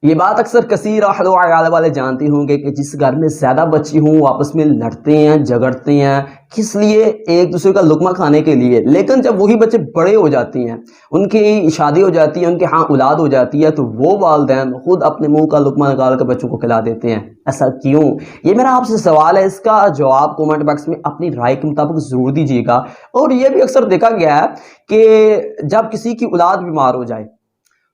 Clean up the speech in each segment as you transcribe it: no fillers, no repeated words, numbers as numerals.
یہ بات اکثر کثیر اہل و عیال والے جانتے ہوں گے کہ جس گھر میں زیادہ بچے ہوں وہ آپس میں لڑتے ہیں جھگڑتے ہیں، کس لیے؟ ایک دوسرے کا لقمہ کھانے کے لیے۔ لیکن جب وہی بچے بڑے ہو جاتے ہیں، ان کی شادی ہو جاتی ہے، ان کے ہاں اولاد ہو جاتی ہے، تو وہ والدین خود اپنے منہ کا لقمہ نکال کر بچوں کو کھلا دیتے ہیں۔ ایسا کیوں؟ یہ میرا آپ سے سوال ہے، اس کا جواب کومنٹ باکس میں اپنی رائے کے مطابق ضرور دیجیے گا۔ اور یہ بھی اکثر دیکھا گیا ہے کہ جب کسی کی اولاد بیمار ہو جائے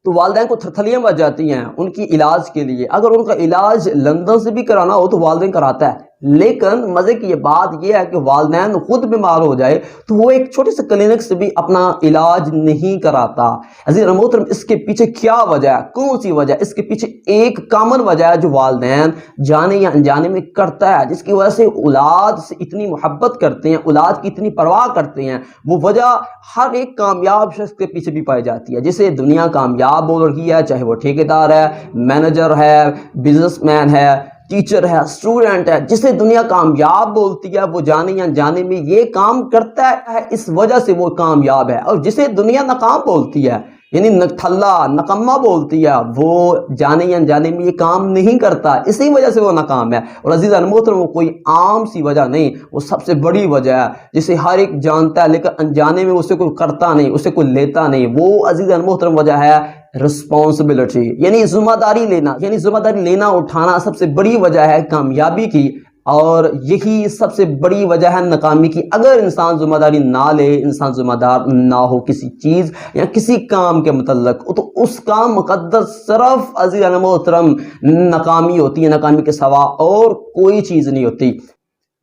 تو والدین کو تھرتھلیاں بچ جاتی ہیں ان کی علاج کے لیے۔ اگر ان کا علاج لندن سے بھی کرانا ہو تو والدین کراتا ہے، لیکن مزے کی یہ بات یہ ہے کہ والدین خود بیمار ہو جائے تو وہ ایک چھوٹے سے کلینک سے بھی اپنا علاج نہیں کراتا۔ عزیز محترم، اس کے پیچھے کیا وجہ ہے؟ کون سی وجہ ہے؟ اس کے پیچھے ایک کامن وجہ ہے جو والدین جانے یا انجانے میں کرتا ہے، جس کی وجہ سے اولاد سے اتنی محبت کرتے ہیں، اولاد کی اتنی پرواہ کرتے ہیں۔ وہ وجہ ہر ایک کامیاب شخص کے پیچھے بھی پائی جاتی ہے۔ جسے دنیا کامیاب بول رہی ہے، چاہے وہ ٹھیکیدار ہے، مینیجر ہے، بزنس مین ہے، ٹیچر ہے، اسٹوڈنٹ ہے، جسے دنیا کامیاب بولتی ہے وہ جانے یا جانے میں یہ کام کرتا ہے، اس وجہ سے وہ کامیاب ہے۔ اور جسے دنیا ناکام بولتی ہے، یعنی تھلا نکما بولتی ہے، وہ جانے یا جانے میں یہ کام نہیں کرتا، اسی وجہ سے وہ ناکام ہے۔ اور عزیز محترم، وہ کوئی عام سی وجہ نہیں، وہ سب سے بڑی وجہ ہے جسے ہر ایک جانتا ہے، لیکن انجانے میں اسے کوئی کرتا نہیں، اسے کوئی لیتا نہیں۔ وہ عزیز محترم وجہ ہے رسپانسبلٹی، یعنی ذمہ داری لینا، یعنی ذمہ داری لینا اٹھانا سب سے بڑی وجہ ہے کامیابی کی، اور یہی سب سے بڑی وجہ ہے ناکامی کی۔ اگر انسان ذمہ داری نہ لے، انسان ذمہ دار نہ ہو کسی چیز یا کسی کام کے متعلق، تو اس کا مقدس صرف عزیز محترم ناکامی ہوتی ہے، ناکامی کے سوا اور کوئی چیز نہیں ہوتی۔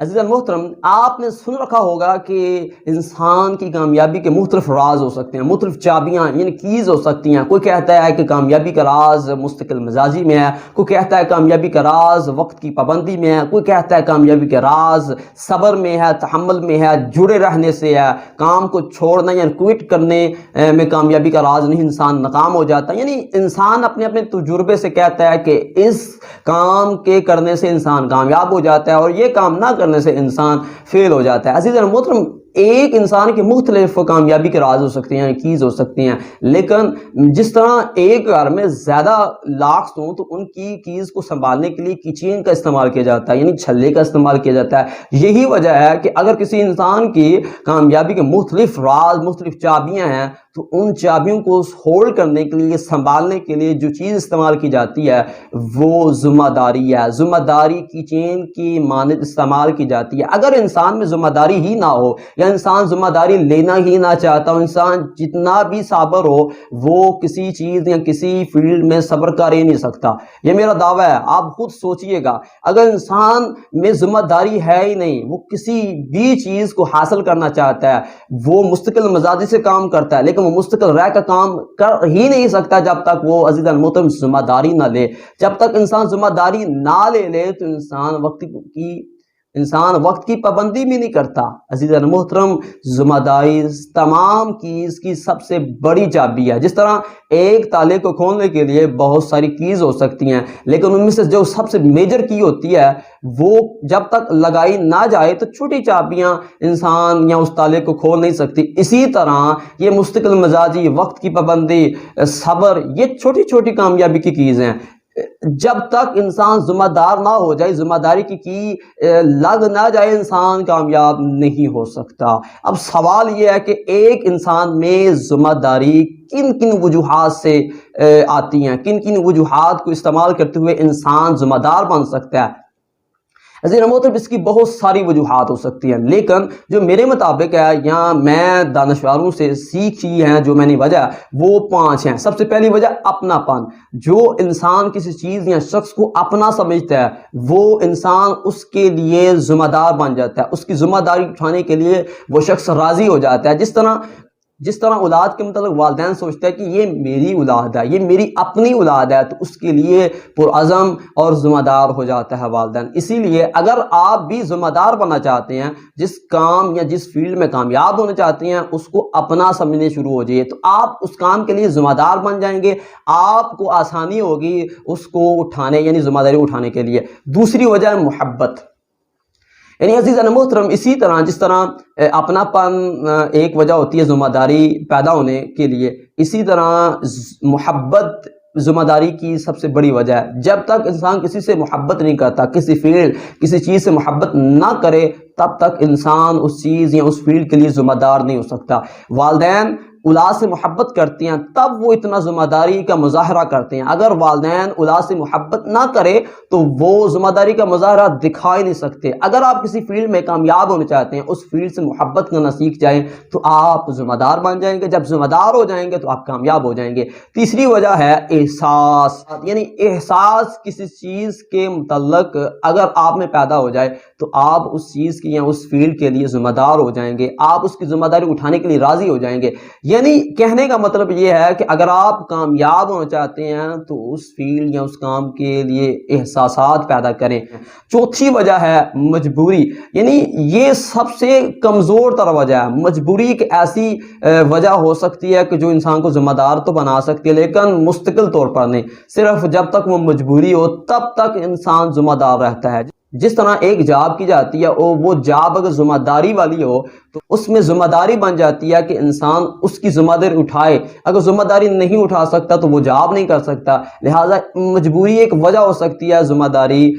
عزیز محترم، آپ نے سن رکھا ہوگا کہ انسان کی کامیابی کے مختلف راز ہو سکتے ہیں، مختلف چابیاں یعنی کیز ہو سکتی ہیں۔ کوئی کہتا ہے کہ کامیابی کا راز مستقل مزاجی میں ہے، کوئی کہتا ہے کامیابی کا راز وقت کی پابندی میں ہے، کوئی کہتا ہے کامیابی کا راز صبر میں ہے، تحمل میں ہے، جڑے رہنے سے ہے، کام کو چھوڑنا یا کوئٹ کرنے میں کامیابی کا راز نہیں، انسان ناکام ہو جاتا ہے۔ یعنی انسان اپنے اپنے تجربے سے کہتا ہے کہ اس کام کے کرنے سے انسان کامیاب ہو جاتا ہے اور یہ کام نہ کرنے سے انسان فیل ہو جاتا ہے۔ عزیز محترم، ایک انسان کے مختلف کامیابی کے راز ہو سکتے ہیں، کیز ہو سکتی ہیں، لیکن جس طرح ایک گھر میں زیادہ لاکس ہوں تو ان کی کیز کو سنبھالنے کے لیے کی چین کا استعمال کیا جاتا ہے، یعنی چھلے کا استعمال کیا جاتا ہے۔ یہی وجہ ہے کہ اگر کسی انسان کی کامیابی کے مختلف راز، مختلف چابیاں ہیں، تو ان چابیوں کو ہولڈ کرنے کے لیے، سنبھالنے کے لیے جو چیز استعمال کی جاتی ہے وہ ذمہ داری ہے۔ ذمہ داری کی چین کی مانند استعمال کی جاتی ہے۔ اگر انسان میں ذمہ داری ہی نہ ہو یا انسان ذمہ داری لینا ہی نہ چاہتا ہو، انسان جتنا بھی صابر ہو وہ کسی چیز یا کسی فیلڈ میں صبر کر ہی نہیں سکتا۔ یہ میرا دعویٰ ہے، آپ خود سوچئے گا، اگر انسان میں ذمہ داری ہے ہی نہیں، وہ کسی بھی چیز کو حاصل کرنا چاہتا ہے، وہ مستقل مزاجی سے کام کرتا ہے، لیکن وہ مستقل رہ کر کام کر ہی نہیں سکتا جب تک وہ عزیز محترم ذمہ داری نہ لے۔ جب تک انسان ذمہ داری نہ لے تو انسان وقت کی پابندی بھی نہیں کرتا۔ عزیز محترم، ذمہ داری تمام کیز کی سب سے بڑی چابی ہے۔ جس طرح ایک تالے کو کھولنے کے لیے بہت ساری کیز ہو سکتی ہیں، لیکن ان میں سے جو سب سے میجر کی ہوتی ہے وہ جب تک لگائی نہ جائے تو چھوٹی چابیاں انسان یا اس تالے کو کھول نہیں سکتی۔ اسی طرح یہ مستقل مزاجی، وقت کی پابندی، صبر، یہ چھوٹی چھوٹی کامیابی کی کیز ہیں۔ جب تک انسان ذمہ دار نہ ہو جائے، ذمہ داری کی لگ نہ جائے، انسان کامیاب نہیں ہو سکتا۔ اب سوال یہ ہے کہ ایک انسان میں ذمہ داری کن کن وجوہات سے آتی ہیں، کن کن وجوہات کو استعمال کرتے ہوئے انسان ذمہ دار بن سکتا ہے؟ عزیز محترم، اس کی بہت ساری وجوہات ہو سکتی ہیں، لیکن جو میرے مطابق ہے یا میں دانشوروں سے سیکھی ہیں جو میں نے وجہ وہ 5 ہیں۔ سب سے پہلی وجہ اپنا پن۔ جو انسان کسی چیز یا شخص کو اپنا سمجھتا ہے وہ انسان اس کے لیے ذمہ دار بن جاتا ہے، اس کی ذمہ داری اٹھانے کے لیے وہ شخص راضی ہو جاتا ہے۔ جس طرح اولاد کے متعلق والدین سوچتا ہے کہ یہ میری اولاد ہے، یہ میری اپنی اولاد ہے، تو اس کے لیے پرعزم اور ذمہ دار ہو جاتا ہے والدین۔ اسی لیے اگر آپ بھی ذمہ دار بننا چاہتے ہیں، جس کام یا جس فیلڈ میں کامیاب ہونا چاہتے ہیں، اس کو اپنا سمجھنے شروع ہو جائیے، تو آپ اس کام کے لیے ذمہ دار بن جائیں گے، آپ کو آسانی ہوگی اس کو اٹھانے، یعنی ذمہ داری اٹھانے کے لیے۔ دوسری وجہ ہے محبت، یعنی عزیز محترم، اسی طرح جس طرح اپنا پن ایک وجہ ہوتی ہے ذمہ داری پیدا ہونے کے لیے، اسی طرح محبت ذمہ داری کی سب سے بڑی وجہ ہے. جب تک انسان کسی سے محبت نہیں کرتا، کسی فیلڈ کسی چیز سے محبت نہ کرے، تب تک انسان اس چیز یا اس فیلڈ کے لیے ذمہ دار نہیں ہو سکتا. والدین اولاد سے محبت کرتے ہیں تب وہ اتنا ذمہ داری کا مظاہرہ کرتے ہیں. اگر والدین اولاد سے محبت نہ کرے تو وہ ذمہ داری کا مظاہرہ دکھا ہی نہیں سکتے. اگر آپ کسی فیلڈ میں کامیاب ہونا چاہتے ہیں، اس فیلڈ سے محبت کرنا سیکھ جائیں تو آپ ذمہ دار بن جائیں گے. جب ذمہ دار ہو جائیں گے تو آپ کامیاب ہو جائیں گے. تیسری وجہ ہے احساس، یعنی احساس کسی چیز کے متعلق اگر آپ میں پیدا ہو جائے تو آپ اس چیز کی یا اس فیلڈ کے لیے ذمہ دار ہو جائیں گے، آپ اس کی ذمہ داری اٹھانے کے لیے راضی ہو جائیں گے. یعنی کہنے کا مطلب یہ ہے کہ اگر آپ کامیاب ہونا چاہتے ہیں تو اس فیلڈ یا اس کام کے لیے احساسات پیدا کریں. چوتھی وجہ ہے مجبوری، یعنی یہ سب سے کمزور تر وجہ ہے. مجبوری ایک ایسی وجہ ہو سکتی ہے کہ جو انسان کو ذمہ دار تو بنا سکتی ہے لیکن مستقل طور پر نہیں. صرف جب تک وہ مجبوری ہو تب تک انسان ذمہ دار رہتا ہے. جس طرح ایک جاب کی جاتی ہے وہ جاب اگر ذمہ داری والی ہو تو اس میں ذمہ داری بن جاتی ہے کہ انسان اس کی ذمہ داری اٹھائے. اگر ذمہ داری نہیں اٹھا سکتا تو وہ جاب نہیں کر سکتا. لہٰذا مجبوری ایک وجہ ہو سکتی ہے ذمہ داری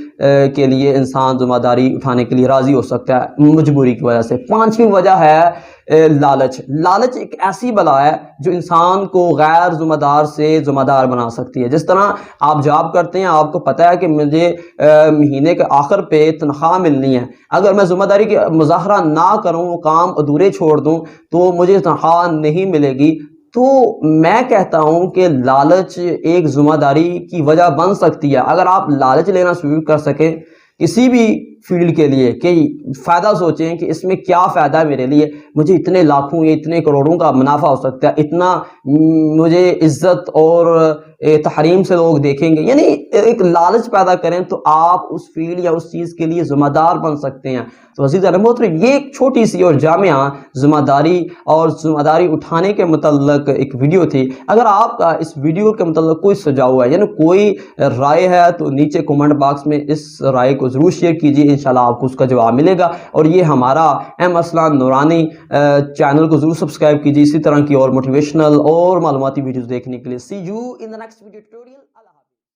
کے لیے انسان ذمہ داری اٹھانے کے لیے راضی ہو سکتا ہے مجبوری کی وجہ سے. پانچویں وجہ ہے لالچ. لالچ ایک ایسی بلا ہے جو انسان کو غیر ذمہ دار سے ذمہ دار بنا سکتی ہے. جس طرح آپ جاب کرتے ہیں، آپ کو پتہ ہے کہ مجھے مہینے کے آخر پہ تنخواہ ملنی ہے. اگر میں ذمہ داری کا مظاہرہ نہ کروں، وہ کام ادھورے چھوڑ دوں تو مجھے تنخواہ نہیں ملے گی. تو میں کہتا ہوں کہ لالچ ایک ذمہ داری کی وجہ بن سکتی ہے. اگر آپ لالچ لینا شروع کر سکیں کسی بھی فیلڈ کے لیے کہ فائدہ سوچیں کہ اس میں کیا فائدہ ہے میرے لیے، مجھے اتنے لاکھوں یا اتنے کروڑوں کا منافع ہو سکتا ہے، اتنا مجھے عزت اور تحریم سے لوگ دیکھیں گے، یعنی ایک لالچ پیدا کریں تو آپ اس فیلڈ یا اس چیز کے لیے ذمہ دار بن سکتے ہیں. تو عزیز محترم، یہ ایک چھوٹی سی اور جامع ذمہ داری اور ذمہ داری اٹھانے کے متعلق ایک ویڈیو تھی. اگر آپ کا اس ویڈیو کے متعلق کوئی سجاؤ ہے یعنی کوئی رائے ہے تو نیچے کومنٹ باکس میں اس رائے کو ضرور شیئر کیجیے، انشاءاللہ آپ کو اس کا جواب ملے گا. اور یہ ہمارا ایم ارسلان نورانی چینل کو ضرور سبسکرائب کیجیے اسی طرح کی اور موٹیویشنل اور معلوماتی ویڈیوز دیکھنے کے لیے. See you in the next video tutorial.